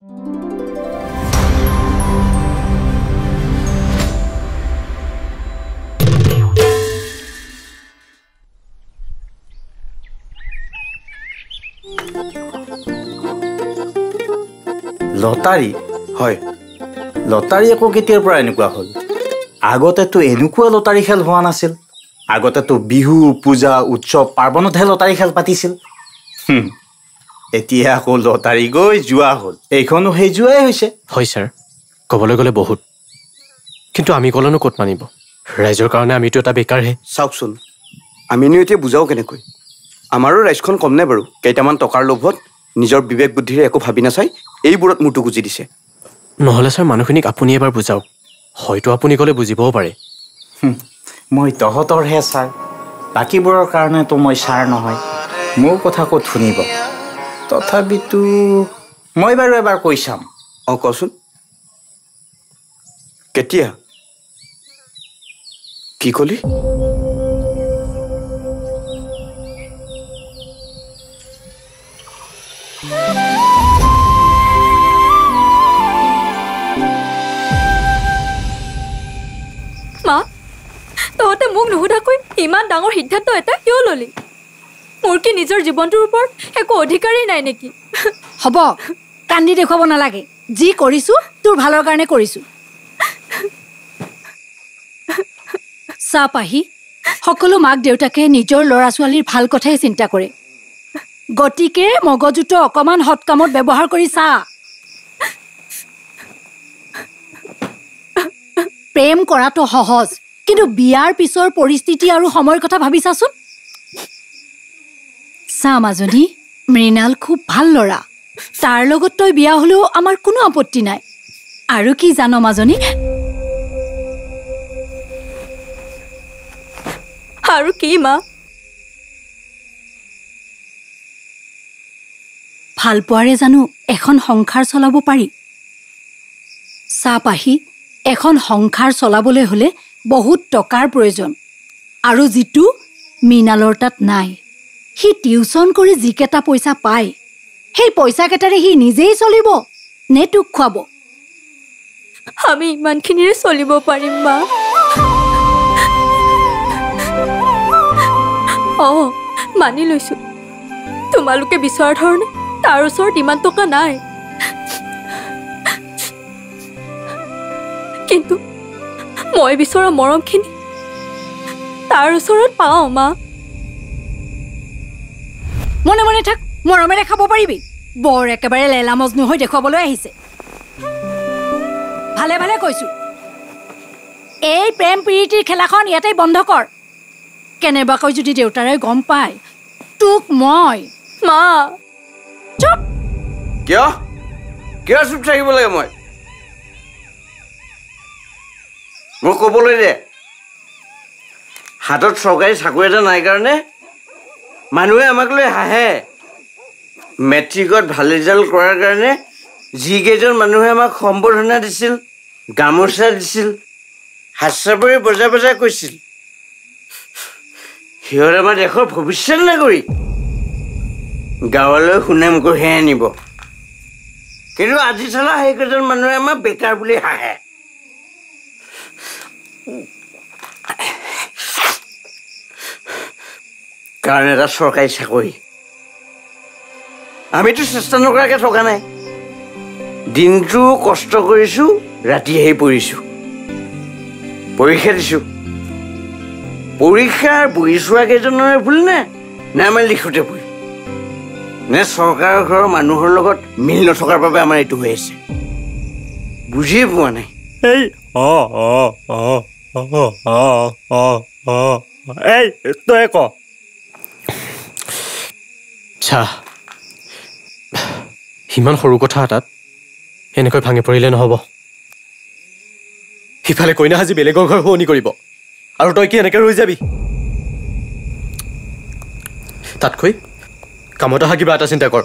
Lottery হয় lottery আকৌ কেতিয়াৰ পৰা এনেকুৱা হ'ল আগতেতো এনেকুৱা লটাৰী খেল হোৱা নাছিল আগতেতো বিহু পূজা উৎসৱ পাৰ্বণতহে লটাৰী খেল পাতিছিল এতিয়া আকৌ লটাৰী গৈ যোৱা হ'ল এইখনো সেই যোৱাই হৈছে হয় ছাৰ ক'বলৈ গ'লে বহুত কিন্তু আমি ক'লেনো ক'ত মানিব ৰাইজৰ কাৰণে আমিতো এটা বেকাৰহে চাওকচোন আমিনো এতিয়া বুজাও কেনেকৈ আমাৰো ৰাইজখন কম নে বাৰু কেইটামান টকাৰ লোভত নিজৰ বিবেক বুদ্ধিৰে একো ভাবি নাচাই এইবোৰত মূৰটো গুজি দিছে নহ'লে ছাৰ মানুহখিনিক আপুনি এবাৰ বুজাওক হয়তো আপুনি ক'লে বুজিবও পাৰে মই তহঁতৰহে ছাৰ বাকীবোৰৰ কাৰণেতো মই ছাৰ নহয় মোৰ কথা ক'ত শুনিব তথাপিতো মই বাৰু এবাৰ কৈ চাম অঁ কচোন কেতিয়া কি ক'লি মা তহঁতে মোক নুসুধাকৈ ইমান ডাঙৰ সিদ্ধান্ত এটা কিয় ল'লি মোৰ কি নিজৰ জীৱনটোৰ ওপৰত একো অধিকাৰেই নাই নেকি হ'ব কান্দি দেখুৱাব নালাগে যি কৰিছো তোৰ ভালৰ কাৰণে কৰিছো চাপাহি সকলো মাক দেউতাকে নিজৰ ল'ৰা ছোৱালীৰ ভাল কথাই চিন্তা কৰে গতিকে মগজুটো অকমান হট কামত ব্যৱহাৰ কৰি চা প্ৰেম কৰাটো সহজ কিন্তু বিয়াৰ পিছৰ পৰিস্থিতি আৰু সময়ৰ কথা ভাবি চাচোন চা মাজনী মৃণাল খুব ভাল ল'ৰা তাৰ লগত তই বিয়া হ'লেও আমাৰ কোনো আপত্তি নাই আৰু কি জানো মাজনী আৰু কি মা ভাল পোৱাৰে জানো এখন সংসাৰ চলাব পাৰি চাপাহি এখন সংসাৰ চলাবলৈ হ'লে বহুত টকাৰ প্ৰয়োজন আৰু যিটো মৃণালৰ তাত নাই সি টিউচন কৰি যিকেইটা পইচা পায় সেই পইচাকেইটাৰে সি নিজেই চলিব নে তোক খুৱাব আমি ইমানখিনিৰে চলিব পাৰিম মা অঁ মানি লৈছো তোমালোকে বিচৰা ধৰণে তাৰ ওচৰত ইমান টকা নাই কিন্তু মই বিচৰা মৰমখিনি তাৰ ওচৰত পাওঁ মা মনে মনে থাক মৰমেৰে খাব পাৰিবি বৰ একেবাৰে লেলা মজনু হৈ দেখুৱাবলৈ আহিছে ভালে ভালে কৈছো এই প্ৰেম প্ৰীতিৰ খেলাখন ইয়াতেই বন্ধ কৰ কেনেবাকৈ যদি দেউতাৰে গম পায় তোক মই মা চুপ কিয় কিয় চুপ থাকিব লাগে মই মোক ক'বলৈ দে হাতত চৰকাৰী চাকৰি এটা নাই কাৰণে মানুহে আমাক লৈ হাঁহে মেট্ৰিকত ভাল ৰিজাল্ট কৰাৰ কাৰণে যিকেইজন মানুহে আমাক সম্বৰ্ধনা দিছিল গামোচা দিছিল হাত চাপৰি বজাই বজাই কৈছিল সিহঁতে আমাৰ দেশৰ ভৱিষ্যত নাগৰিক গাঁৱলৈ সুনাম কঢ়িয়াই আনিব কিন্তু আজি চালা সেইকেইজন মানুহে আমাক বেকাৰ বুলি হাঁহে কাৰণ এটা চৰকাৰী চাকৰি আমিতো চেষ্টা নকৰাকৈ থকা নাই দিনটো কষ্ট কৰিছোঁ ৰাতি আহি পঢ়িছোঁ পৰীক্ষা দিছোঁ পৰীক্ষাৰ বহি চোৱা কেইজনৰে ভুল নে আমাৰ লিখোঁতে ভুল নে চৰকাৰৰ ঘৰৰ মানুহৰ লগত মিল নথকাৰ বাবে আমাৰ এইটো হৈ আছে বুজিয়ে পোৱা নাই এই এই তই ক আচ্ছা সিমান সৰু কথা এটাত এনেকৈ ভাঙি পৰিলে নহ'ব সিফালে কইনা সাজি বেলেগৰ ঘৰ শুৱনি কৰিব আৰু তই কি এনেকৈ ৰৈ যাবি তাতকৈ কামত অহা কিবা এটা চিন্তা কৰ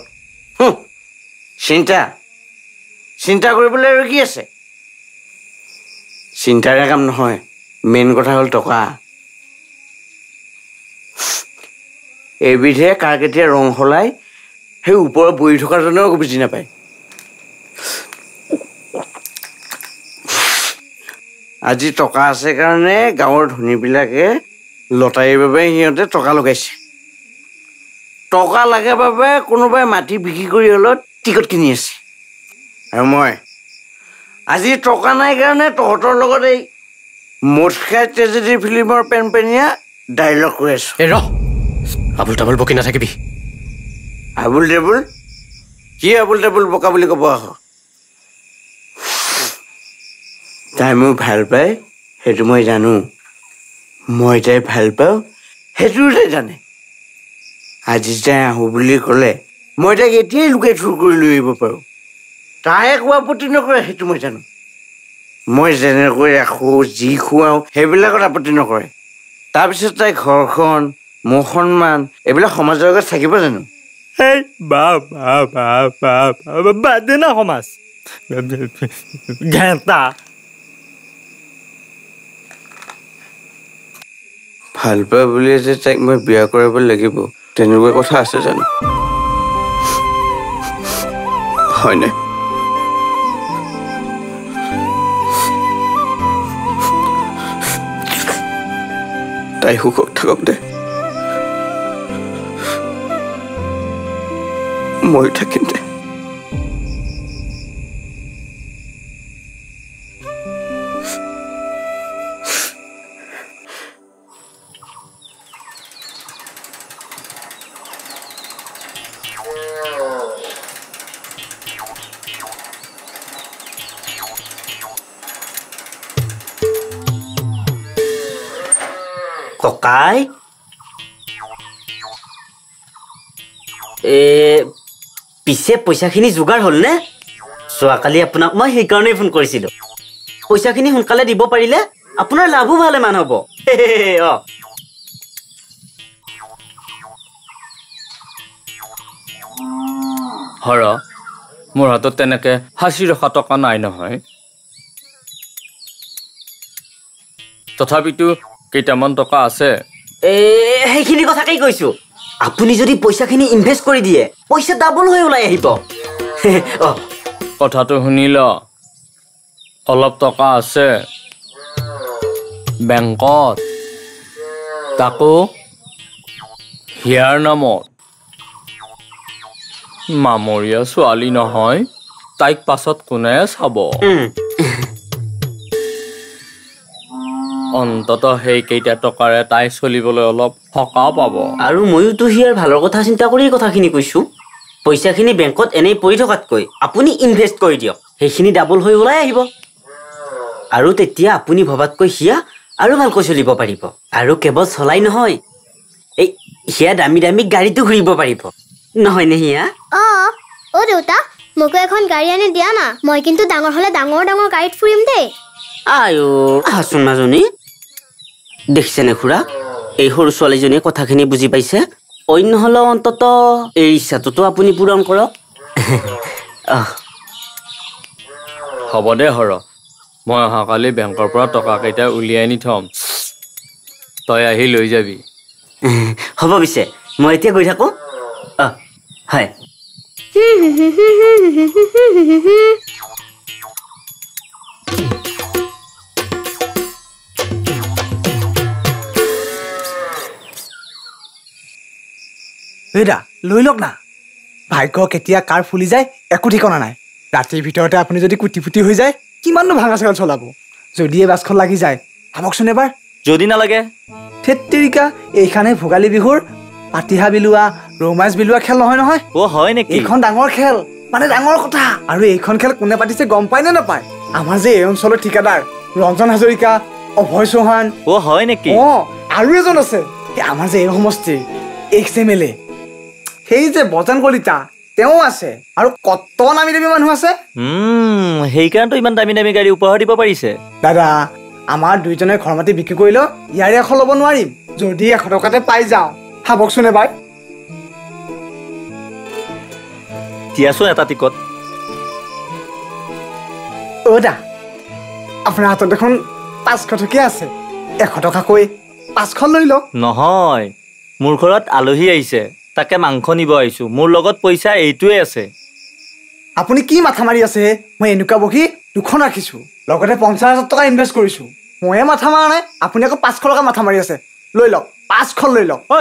চিন্তা কৰিবলৈ আৰু কি আছে চিন্তাৰে কাম নহয় মেইন কথা হ'ল টকা এইবিধে কাৰ কেতিয়া ৰং সলাই সেই ওপৰত বহি থকাজনেও বুজি নাপায় আজি টকা আছে কাৰণে গাঁৱৰ ধনীবিলাকে লটাৰীৰ বাবে সিহঁতে টকা লগাইছে টকা লাগে বাবে কোনোবাই মাটি বিক্ৰী কৰি হ'লেও টিকট কিনি আছে আৰু মই আজি টকা নাই কাৰণে তহঁতৰ লগত এই মদ খাই ট্ৰেজেডি ফিল্মৰ পেনপেনীয়া ডাইলগ কৈ আছো এই ৰহ আবুল তাবুল বকি নাথাকিবি আবুল টেবুল কি আবুল টেবুল বকা বুলি ক'ব আহ তাই মোক ভাল পায় সেইটো মই জানো মই তাই ভাল পাওঁ সেইটো তাই জানে আজি তাই আহোঁ বুলি ক'লে মই তাইক এতিয়াই লুকাই থুৰ কৰি লৈ আহিব পাৰোঁ তাই একো আপত্তি নকৰে সেইটো মই জানো মই যেনেকৈ ৰাখোঁ যি খুৱাওঁ সেইবিলাকত আপত্তি নকৰে তাৰপিছত তাই ঘৰখন মোৰ সন্মান এইবিলাক সমাজৰ আগত থাকিব জানো এই বাদ দে না সমাজ ঘেঁটা ভাল পাই বুলিয়ে যে তাইক মই বিয়া কৰাব লাগিব তেনেকুৱা কথা আছে জানো হয়নে তাই সুখত থাকক দে মই থাকিম দে ককাই পিছে পইচাখিনি যোগাৰ হ'লনে যোৱাকালি আপোনাক মই সেইকাৰণেই ফোন কৰিছিলোঁ পইচাখিনি সোনকালে দিব পাৰিলে আপোনাৰ লাভো ভালেমান হ'ব হৰ মোৰ হাতত তেনেকে সাঁচি ৰখা টকা নাই নহয় তথাপিতো কেইটামান টকা আছে সেইখিনি কথাকেই কৈছোঁ আপুনি যদি পইচাখিনি ইনভেষ্ট কৰি দিয়ে পইচা ডাবল হৈ ওলাই আহিব কথাটো শুনি ল অলপ টকা আছে বেংকত তাকো হিয়াৰ নামত মামৰীয়া ছোৱালী নহয় তাইক পাছত কোনে চাব অন্তত সেইকেইটা টকাৰে তাই চলিবলৈ অলপ সকাহ পাব আৰু ময়োতো হিয়াৰ ভালৰ কথা চিন্তা কৰি কথাখিনি কৈছোঁ পইচাখিনি বেংকত এনেই পৰি থকাতকৈ আপুনি ইনভেষ্ট কৰি দিয়ক সেইখিনি ডাবল হৈ ওলাই আহিব আৰু তেতিয়া আপুনি ভবাতকৈ হিয়া আৰু ভালকৈ চলিব পাৰিব আৰু কেৱল চলাই নহয় এই হিয়া দামী দামী গাড়ীটো ঘূৰিব পাৰিব নহয়নে হিয়া অ দেউতা মোকো এখন গাড়ী আনি দিয়া না মই কিন্তু ডাঙৰ হ'লে ডাঙৰ ডাঙৰ গাড়ীত ফুৰিম দেই আইও আহাচোন মাজনী দেখিছেনে খুৰা এই সৰু ছোৱালীজনীয়ে কথাখিনি বুজি পাইছে অন্য হ'লেও অন্তত এই ইচ্ছাটোতো আপুনি পূৰণ কৰক হ'ব দে হৰ মই অহাকালি বেংকৰ পৰা টকাকেইটা উলিয়াই নি থ'ম তই আহি লৈ যাবি হ'ব পিছে মই এতিয়া গৈ থাকোঁ হয় এইদা লৈ লওক না ভাগ্য কেতিয়া কাৰ ফুলি যায় একো ঠিকনা নাই ৰাতিৰ ভিতৰতে আপুনি যদি কুটি ফুটি হৈ যায় কিমাননো ভাঙা চাগল চলাব যদিয়ে বাছখন লাগি যায় ভাবকচোন এবাৰ যদি নালাগে থেত্তেৰিকা এইখানে ভোগালী বিহুৰ পাতিহা বিলোৱা ৰৌ মাছ বিলোৱা খেল নহয় নহয় হয় নেকি এইখন ডাঙৰ খেল মানে ডাঙৰ কথা আৰু এইখন খেল কোনে পাতিছে গম পায় নে নাপায় আমাৰ যে এই অঞ্চলৰ ঠিকাদাৰ ৰঞ্জন হাজৰিকা অভয় চৌহান হয় নেকি আৰু এজন আছে আমাৰ যে এই সমষ্টিৰ XMLA সেই যে বজান কলিতা তেওঁ আছে আৰু কত নামি দামী মানুহ আছে সেইকাৰণে ইমান দামী দামী গাড়ী উপহাৰ দিব পাৰিছে দাদা আমাৰ দুইজনে ঘৰ মাটি বিক্ৰী কৰিলেও ইয়াৰে এশ ল'ব নোৱাৰিম যদি 100 টকাতে পাই যাওঁ ভাবকচোন এবাৰ দিয়াচোন এটা টিকট দা আপোনাৰ হাতত দেখোন 500 টকীয়া আছে 100 টকাকৈ 5খন লৈ লওক নহয় মোৰ ঘৰত আলহী আহিছে তাকে মাংস নিব আহিছোঁ মোৰ লগত পইচা এইটোৱে আছে আপুনি কি মাথা মাৰি আছে মই এনেকুৱা বহি 2খন ৰাখিছোঁ লগতে 50,000 টকা ইনভেষ্ট কৰিছোঁ ময়ে মাথা মাৰা নাই আপুনি আকৌ 500 টকা মাথা মাৰি আছে লৈ লওক 5খন লৈ লওক ঐ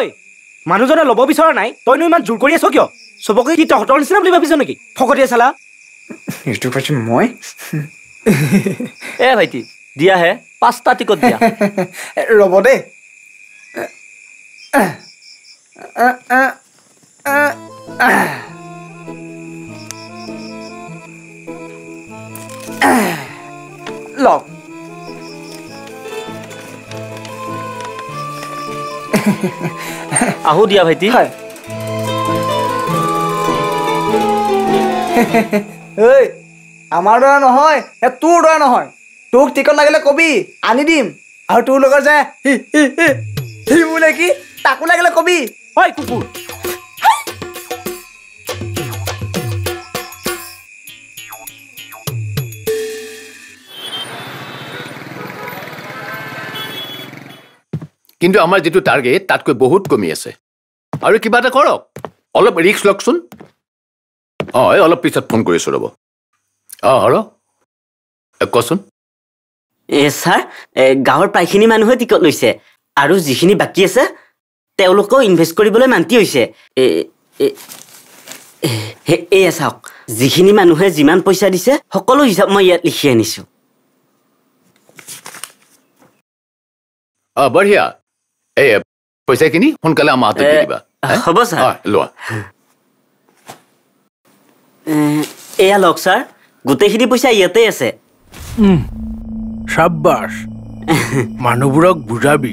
মানুহজনে ল'ব বিচৰা নাই তইনো ইমান জোৰ কৰি আছ কিয় চবকে কি তহঁতৰ নিচিনা বুলি ভাবিছ নেকি ফকটিয়ে চালা এইটো পাইছো মই এ ভাইটি দিয়াহে 5টা টিকট দিয়া ৰ'ব দেই লওক আহো দিয়া ভাইটি হয় ঐ আমাৰ দৰে নহয় তোৰ দৰে নহয় তোক টিকট লাগিলে কবি আনি দিম আৰু তোৰ লগত যে সি বোলে কি তাকো লাগিলে কবি ঐ কুকুৰ কিন্তু আমাৰ যেটো টাৰ্গেট তাতকৈ বহুত কমি আছে আৰু কিবা এটা কৰক অলপ ৰিস্ক লকচোন অলপ পিছত ফোন কৰিছো ৰব হৰ কচোন স্যাৰ গাঁৱৰ প্ৰায়খিনি মানুহে টিকট লৈছে আৰু যিখিনি বাকী আছে তেওঁলোকেও ইনভেষ্ট কৰিবলৈ মান্তি হৈছে এয়া চাওক যিখিনি মানুহে যিমান পইচা দিছে সকলো হিচাপ মই ইয়াত লিখি আনিছো বঢ়িয়া এই পইচাখিনি সোনকালে আমাৰ হাতত দি দিবা হ'ব ছাৰ লোৱা এয়া লওক ছাৰ গোটেইখিনি পইচা ইয়াতে আছে সাব্বাস মানুহবোৰক বুজাবি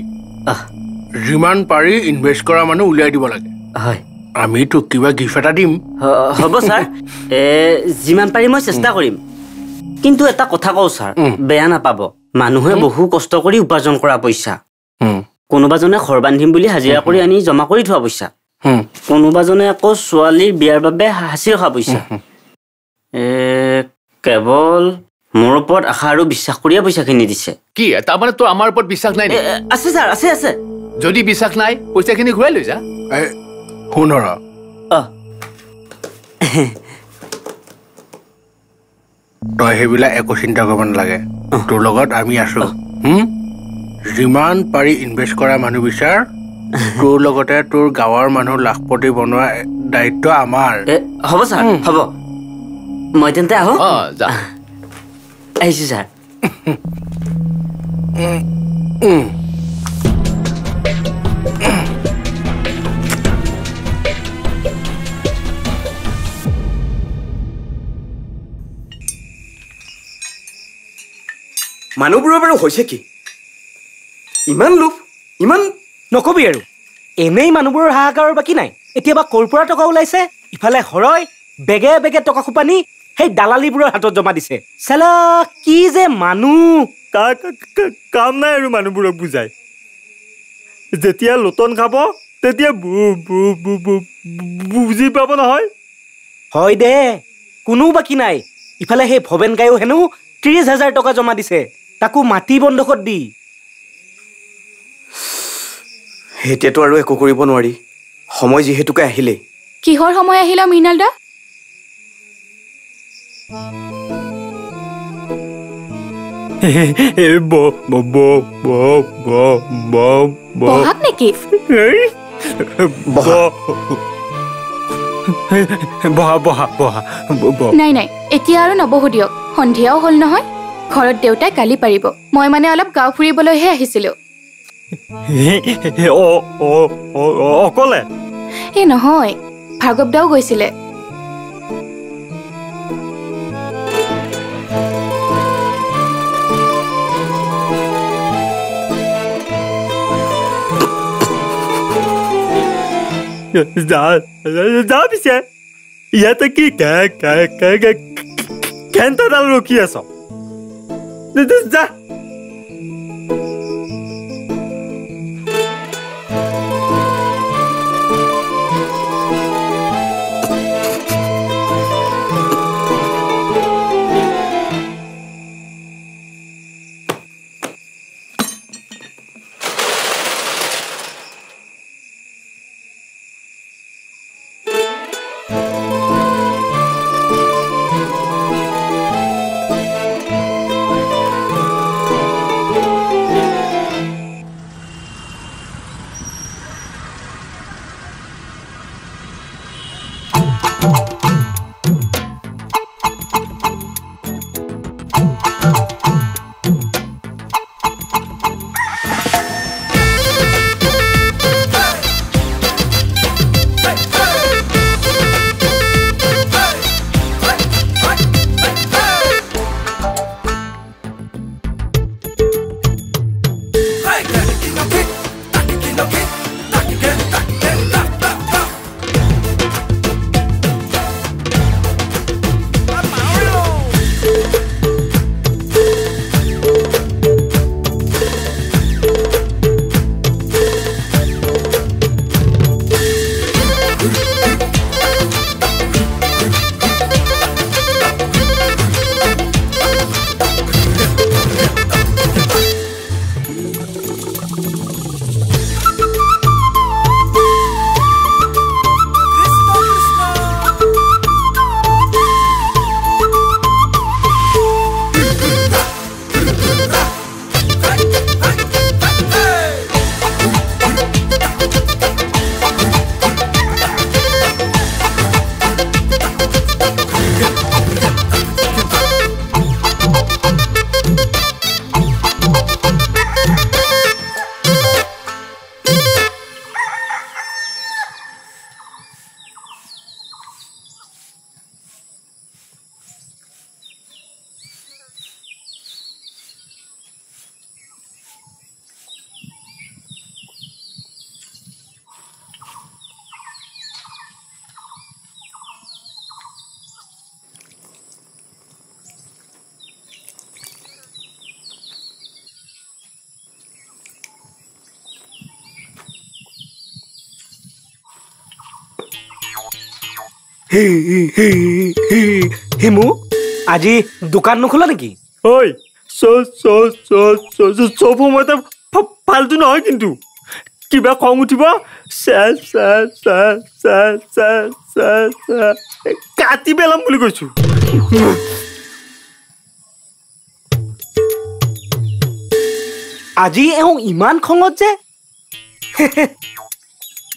যিমান পাৰি ইনভেষ্ট কৰা মানুহ উলিয়াই দিব লাগে হয় আমি তো কিবা গিফ্ট এটা দিম হ'ব ছাৰ যিমান পাৰি মই চেষ্টা কৰিম কিন্তু এটা কথা কওঁ ছাৰ বেয়া নাপাব মানুহে বহু কষ্ট কৰি উপাৰ্জন কৰা পইচা কোনোবাজনে ঘৰ বান্ধিম বুলি হাজিৰা কৰি আনি জমা কৰি থোৱা পইচা কোনোবাজনে আকৌ ছোৱালীৰ বিয়াৰ বাবে হাঁচি ৰখা পইচা কেৱল মোৰ ওপৰত আশা আৰু বিশ্বাস কৰিয়ে পইচাখিনি দিছে কি তাৰমানে তোৰ আমাৰ ওপৰত বিশ্বাস নাই নেকি আছে ছাৰ আছে আছে যদি বিশ্বাস নাই পইচাখিনি ঘূৰাই লৈ যা শুন তই সেইবিলাক একো চিন্তা কৰিব নালাগে তোৰ লগত আমি আছো যিমান পাৰি ইনভেষ্ট কৰা মানুহ বিচাৰ তোৰ লগতে তোৰ গাঁৱৰ মানুহ লাখপতি বনোৱা দায়িত্ব আমাৰ হ'ব ছাৰ হ'ব মই তেন্তে আহো যা আহিছো ছাৰ মানুহবোৰৰ বাৰু হৈছে কি ইমান লোভ ইমান নকবি আৰু এনেই মানুহবোৰৰ হাহাকাৰৰ বাকী নাই এতিয়া বা ক'ৰ পৰা টকা ওলাইছে ইফালে হৰয় বেগে বেগে টকা খোপানি সেই দালালিবোৰৰ হাতত জমা দিছে চালা কি যে মানুহ কাম নাই আৰু মানুহবোৰক বুজাই যেতিয়া লোটন খাব তেতিয়া বুজি পাব নহয় হয় দে কোনো বাকী নাই ইফালে সেই ভৱেন গায়ো হেনো 30,000 টকা জমা দিছে তাকো মাটি বন্ধকত দি এতিয়াতো আৰু একো কৰিব নোৱাৰি সময় যিহেতুকে আহিলে কিহৰ সময় আহিলা মৃণাল দা বহাগ নেকি নাই নাই এতিয়া আৰু নবহো দিয়ক সন্ধিয়াও হ'ল নহয় ঘৰত দেউতাই গালি পাৰিব মই মানে অলপ গাঁও ফুৰিবলৈহে আহিছিলো অকলে এই নহয় ভাৰ্গৱ দাও গৈছিলে যা পিছে ইয়াতে কি কেণ্টাডাল ৰখি আছ যা হিমু আজি দোকান নোখোলা নেকি? ঐ চব সময়তে ফাল্টু নহয় কিন্তু কিবা খং উঠিব কাটি পেলাম বুলি কৈছো। আজি এওঁ ইমান খঙত যে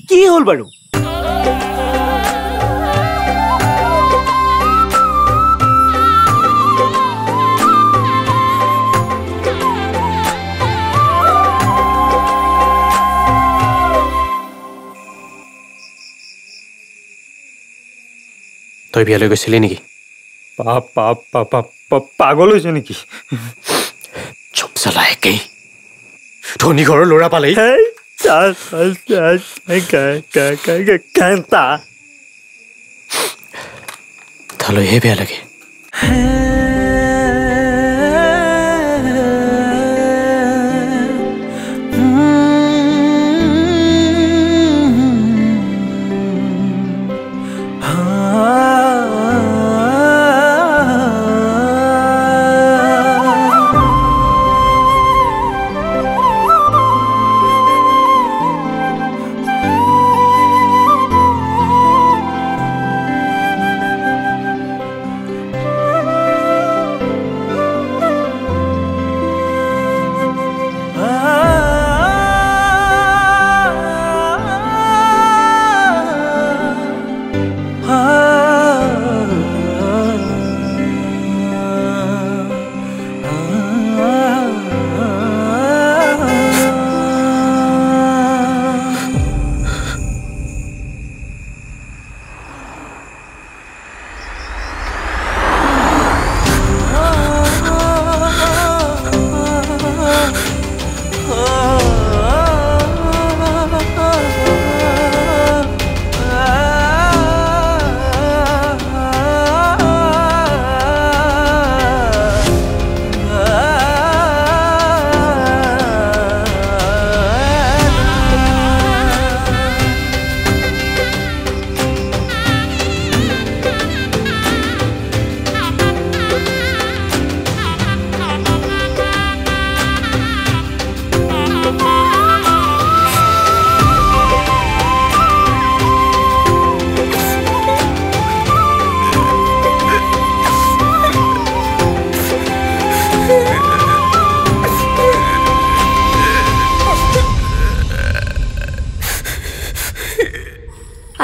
কি হ'ল বাৰু? তই বিয়ালৈ গৈছিলি নেকি? পাগল হৈছে নেকি? চব জ্বলা একেই। ধনী ঘৰৰ ল'ৰা পালেই তালৈহে বেয়া লাগে।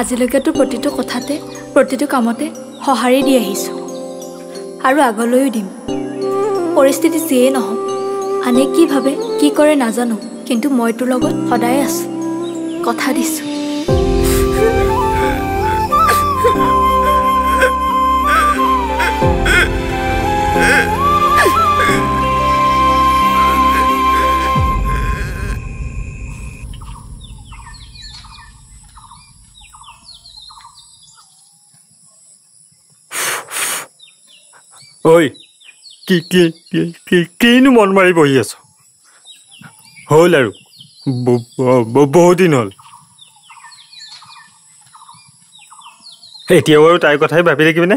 আজিলৈকেতো প্ৰতিটো কথাতে প্ৰতিটো কামতে সঁহাৰি দি আহিছোঁ আৰু আগলৈও দিম। পৰিস্থিতি যিয়েই নহওক, আনে কি ভাবে কি কৰে নাজানো, কিন্তু মই তোৰ লগত সদায় আছোঁ, কথা দিছোঁ। ঐ কিনো মন মাৰি বহি আছ? হ'ল আৰু বহুত দিন হ'ল। এতিয়া বাৰু তাইৰ কথাই ভাবি থাকিবিনে?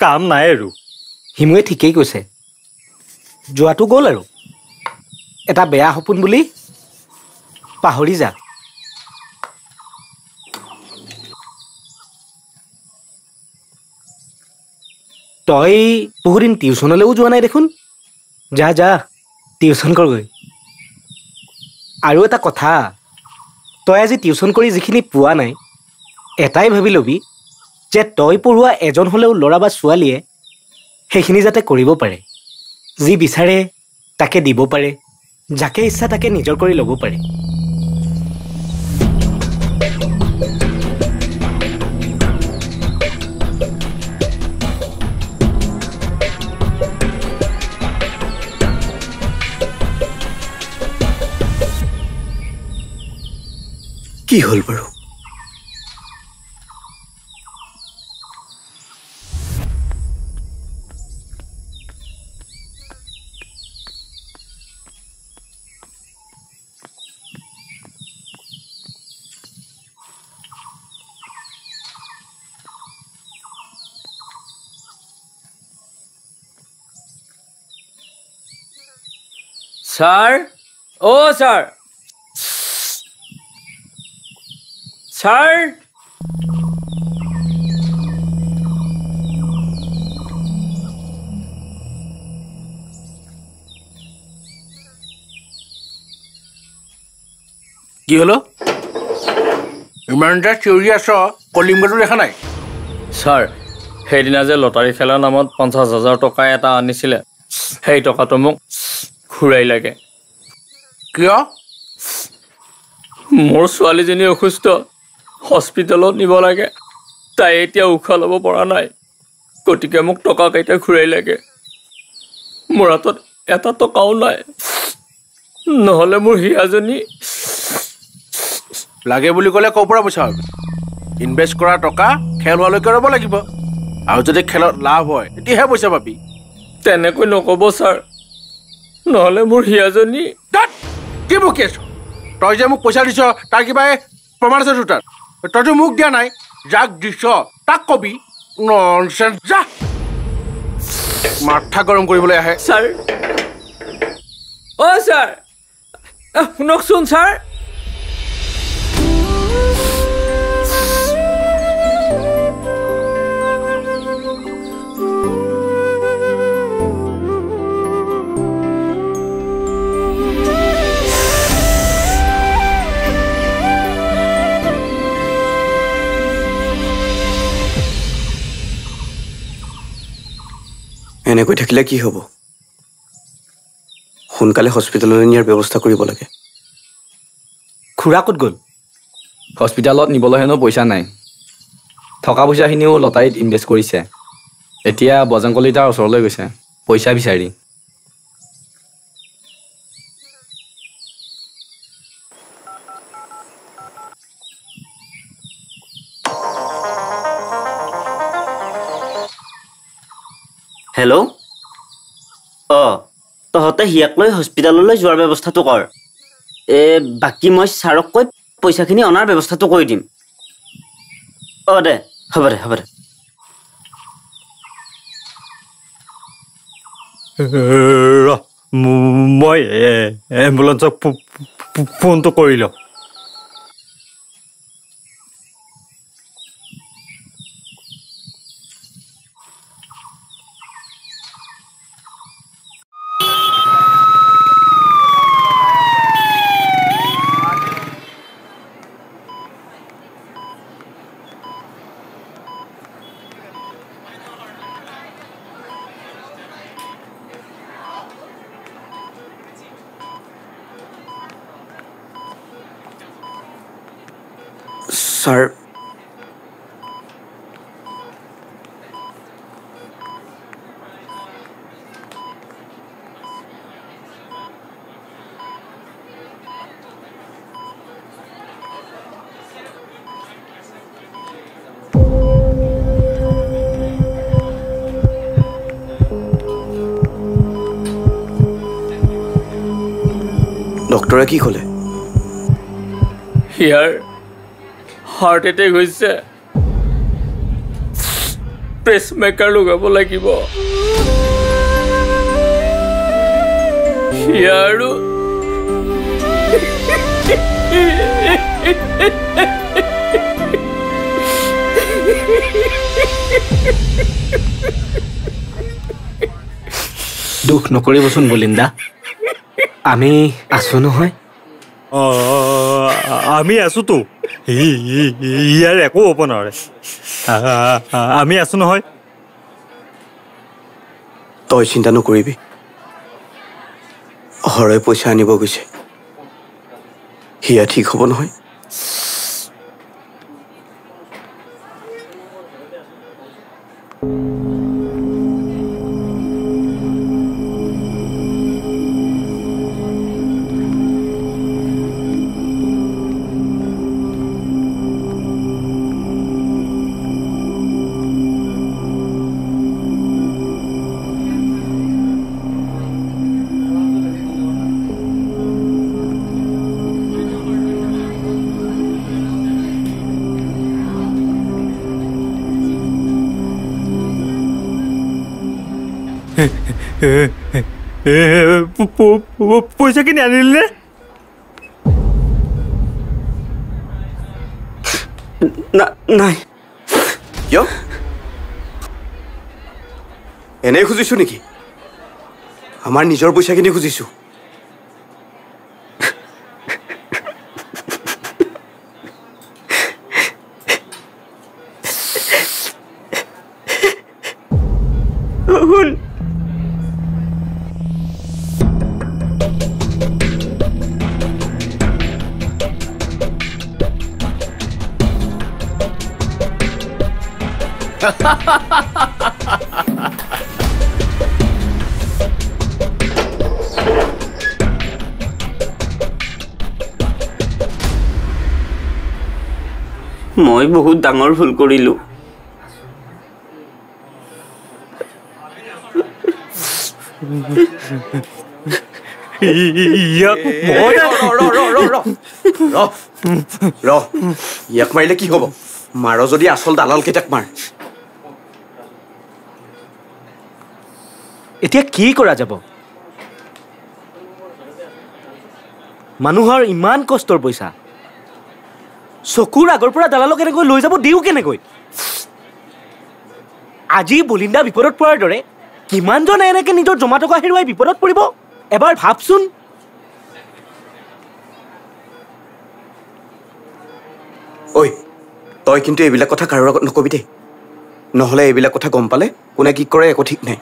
কাম নাই আৰু। হিমুৱে ঠিকেই কৈছে, যোৱাটো গ'ল আৰু এটা বেয়া সপোন বুলি পাহৰি যা। তই বহুদিন টিউশ্যনলৈও যোৱা নাই দেখোন। যা যা টিউশ্যন কৰগৈ। আৰু এটা কথা, তই আজি টিউশ্যন কৰি যিখিনি পোৱা নাই, এটাই ভাবি ল'বি যে তই পঢ়োৱা এজন হ'লেও ল'ৰা বা ছোৱালীয়ে সেইখিনি যাতে কৰিব পাৰে, যি বিচাৰে তাকে দিব পাৰে, যাকে ইচ্ছা তাকে নিজৰ কৰি ল'ব পাৰে। কি হ'ল বাৰু? ছাৰ ছাৰ ছাৰ কি হলো ইমান এটা চিঞৰি আছ কলিংগটো দেখা নাই ছাৰ সেইদিনা যে লটাৰী খেলাৰ নামত 50,000 টকা এটা আনিছিলে সেই টকাটো মোক ঘূৰাই লাগে কিয় মোৰ ছোৱালীজনী অসুস্থ হস্পিটেলত নিব লাগে তাই এতিয়া উশাহ ল'ব পৰা নাই গতিকে মোক টকা কেইটা ঘূৰাই লাগে মোৰ হাতত এটা টকাও নাই নহ'লে মোৰ হিয়াজনী লাগে বুলি ক'লে ক'ৰ পৰা পইচা হ'ব ইনভেষ্ট কৰা টকা খেল হোৱালৈকে ৰ'ব লাগিব আৰু যদি খেলত লাভ হয় তেতিয়াহে পইচা পাবি তেনেকৈ নক'ব ছাৰ নহ'লে মোৰ হিয়াজনী কি বকি আছ তই যে মোক পইচা দিছ তাৰ কিবা প্ৰমাণ আছে তোৰ তাত তইতো মোক দিয়া নাই যাক দিছ তাক কবি ননচেন্স যা মাথা গৰম কৰিবলৈ আহে ছাৰ ছাৰ শুনকচোন ছাৰ এনেকৈ থাকিলে কি হ'ব সোনকালে হস্পিটেললৈ নিয়াৰ ব্যৱস্থা কৰিব লাগে খুৰা ক'ত গ'ল হস্পিটেলত নিবলৈ হেনো পইচা নাই থকা পইচাখিনিও লটাৰীত ইনভেষ্ট কৰিছে এতিয়া বজৰং কলিতাৰ ওচৰলৈ গৈছে পইচা বিচাৰি হেল্ল' তহঁতে হিয়াক লৈ হস্পিটেললৈ যোৱাৰ ব্যৱস্থাটো কৰ বাকী মই ছাৰক কৈ পইচাখিনি অনাৰ ব্যৱস্থাটো কৰি দিম দে হ'ব দে মই এম্বুলেঞ্চক ফোনটো কৰি লওঁ ছাৰ ডক্টৰে কি ক'লে হিয়াৰ হাৰ্ট এটেক হৈছে পেচমেকাৰ লগাব লাগিব হিয়াৰো দুখ নকৰিবচোন বলিন্দা আমি আছো নহয় আমি আছোতো ইয়াৰ একো হ'ব নোৱাৰে আমি আছো নহয় তই চিন্তা নকৰিবি হৰে পইচা আনিব গৈছে হিয়া ঠিক হ'ব নহয় পইচাখিনি আনিলে নাই কিয় এনেই খুজিছো নেকি আমাৰ নিজৰ পইচাখিনি খুজিছো মই বহুত ডাঙৰ ভুল কৰিলোঁ ইয়াক মাৰিলে কি হ'ব মাৰ যদি আচল দালাল কেইটাক মাৰ এতিয়া কি কৰা যাব মানুহৰ ইমান কষ্টৰ পইচা চকুৰ আগৰ পৰা দালালক কেনেকৈ লৈ যাব দিও কেনেকৈ আজি বলিন্দা বিপদত পৰাৰ দৰে কিমানজনে এনেকে নিজৰ জমা টকা হেৰুৱাই বিপদত পৰিব এবাৰ ভাবচোন ঐ তই কিন্তু এইবিলাক কথা কাৰো আগত নকবি দেই নহ'লে এইবিলাক কথা গম পালে কোনে কি কৰে একো ঠিক নাই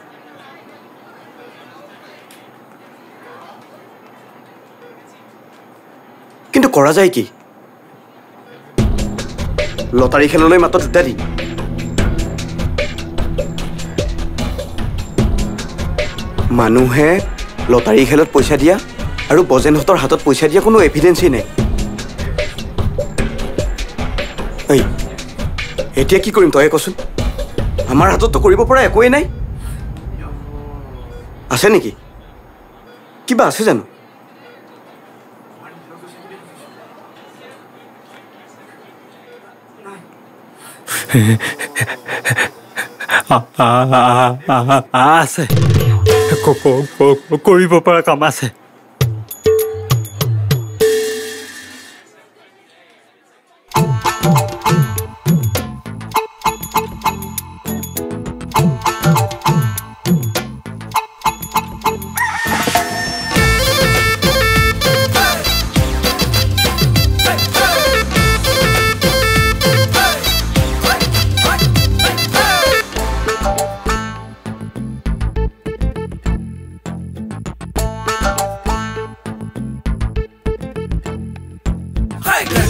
কিন্তু কৰা যায় কি লটাৰী খেললৈ মাত্ৰ 2টা দিন মানুহে লটাৰী খেলত পইচা দিয়া আৰু বজেনহঁতৰ হাতত পইচা দিয়া কোনো এভিডেন্সই নাই এতিয়া কি কৰিম তই কচোন আমাৰ হাতততো কৰিব পৰা একোৱেই নাই আছে নেকি কিবা আছে জানো আছে কৰিব পৰা কাম আছে Hey!